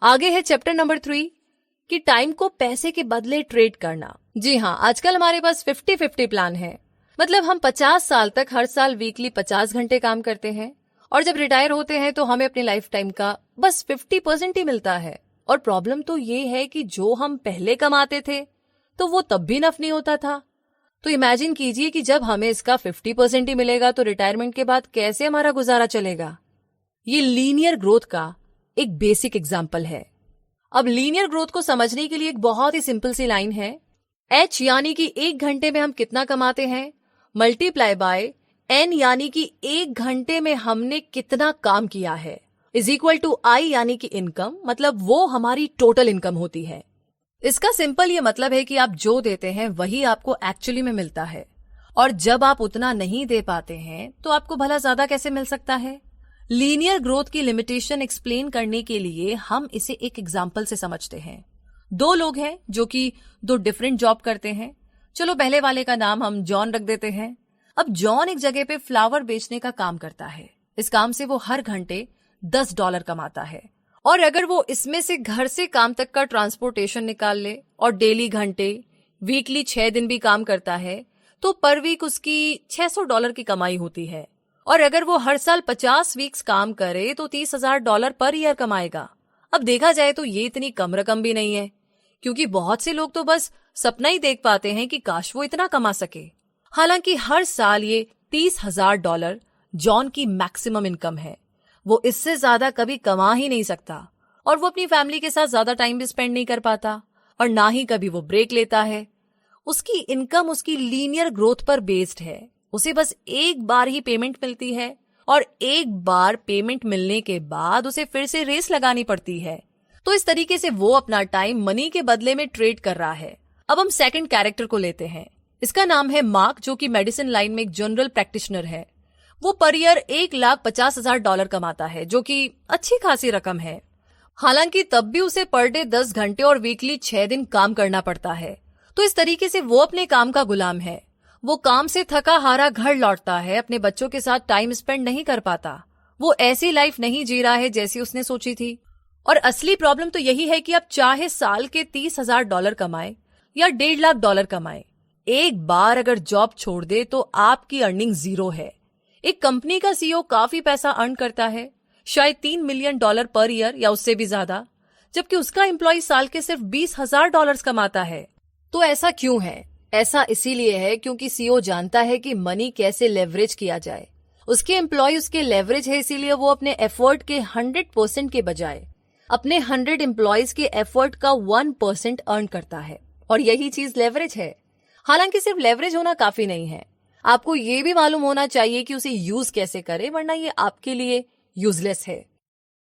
आगे है chapter number 3 कि टाइम को पैसे के बदले ट्रेड करना। जी हाँ, आजकल हमारे पास 50-50 प्लान है। मतलब हम 50 साल तक हर साल वीकली 50 घंटे काम करते हैं और जब रिटायर होते हैं तो हमें अपनी लाइफ टाइम का बस 50% ही मिलता है। और प्रॉब्लम तो ये है कि जो हम पहले कमाते थे तो वो तब भी नफ नहीं होता था। तो इमेजिन कीजिए कि जब हमें इसका 50% ही मिलेगा तो रिटायरमेंट के बाद कैसे हमारा गुजारा चलेगा। ये लीनियर ग्रोथ का एक बेसिक एग्जाम्पल है। अब लीनियर ग्रोथ को समझने के लिए एक बहुत ही सिंपल सी लाइन है, H यानी कि 1 घंटे में हम कितना कमाते हैं मल्टीप्लाई बाय N यानी कि 1 घंटे में हमने कितना काम किया है इज इक्वल टू I यानी कि इनकम, मतलब वो हमारी टोटल इनकम होती है। इसका सिंपल ये मतलब है कि आप जो देते हैं वही आपको एक्चुअली में मिलता है और जब आप उतना नहीं दे पाते हैं तो आपको भला ज्यादा कैसे मिल सकता है। लीनियर ग्रोथ की लिमिटेशन एक्सप्लेन करने के लिए हम इसे एक एग्जाम्पल से समझते हैं। 2 लोग हैं जो कि 2 डिफरेंट जॉब करते हैं। चलो पहले वाले का नाम हम जॉन रख देते हैं। अब जॉन एक जगह पे फ्लावर बेचने का काम करता है। इस काम से वो हर घंटे $10 कमाता है और अगर वो इसमें से घर से काम तक का ट्रांसपोर्टेशन निकाल ले और डेली घंटे वीकली 6 दिन भी काम करता है तो पर वीक उसकी $600 की कमाई होती है। और अगर वो हर साल 50 वीक्स काम करे तो $30,000 पर ईयर कमाएगा। अब देखा जाए तो ये इतनी कम रकम भी नहीं है, क्योंकि बहुत से लोग तो बस सपना ही देख पाते हैं कि काश वो इतना कमा सके। हालांकि हर साल ये $30,000 जॉन की मैक्सिमम इनकम है। वो इससे ज्यादा कभी कमा ही नहीं सकता और वो अपनी फैमिली के साथ ज्यादा टाइम भी स्पेंड नहीं कर पाता और ना ही कभी वो ब्रेक लेता है। उसकी इनकम उसकी लीनियर ग्रोथ पर बेस्ड है। उसे बस एक बार ही पेमेंट मिलती है और एक बार पेमेंट मिलने के बाद उसे फिर से रेस लगानी पड़ती है। तो इस तरीके से वो अपना टाइम मनी के बदले में ट्रेड कर रहा है। अब हम सेकंड कैरेक्टर को लेते हैं। इसका नाम है मार्क, जो कि मेडिसिन लाइन में एक जनरल प्रैक्टिशनर है। वो पर ईयर $1,50,000 कमाता है, जो कि अच्छी खासी रकम है। हालांकि तब भी उसे पर डे 10 घंटे और वीकली 6 दिन काम करना पड़ता है। तो इस तरीके से वो अपने काम का गुलाम है। वो काम से थका हारा घर लौटता है, अपने बच्चों के साथ टाइम स्पेंड नहीं कर पाता। वो ऐसी लाइफ नहीं जी रहा है जैसी उसने सोची थी। और असली प्रॉब्लम तो यही है कि आप चाहे साल के $30,000 कमाए या $1.5 लाख कमाए, एक बार अगर जॉब छोड़ दे तो आपकी अर्निंग जीरो है। एक कंपनी का सीईओ काफी पैसा अर्न करता है, शायद $3 मिलियन पर ईयर या उससे भी ज्यादा, जबकि उसका एम्प्लॉय साल के सिर्फ $20,000 कमाता है। तो ऐसा क्यों है? ऐसा इसीलिए है क्योंकि सीईओ जानता है कि मनी कैसे लेवरेज किया जाए। उसके एम्प्लॉय उसके लेवरेज है, इसीलिए वो अपने एफर्ट के 100% के बजाय अपने 100 एम्प्लॉयज के एफर्ट का 1% अर्न करता है और यही चीज लेवरेज है। हालांकि सिर्फ लेवरेज होना काफी नहीं है, आपको ये भी मालूम होना चाहिए कि उसे यूज कैसे करे, वरना ये आपके लिए यूजलेस है।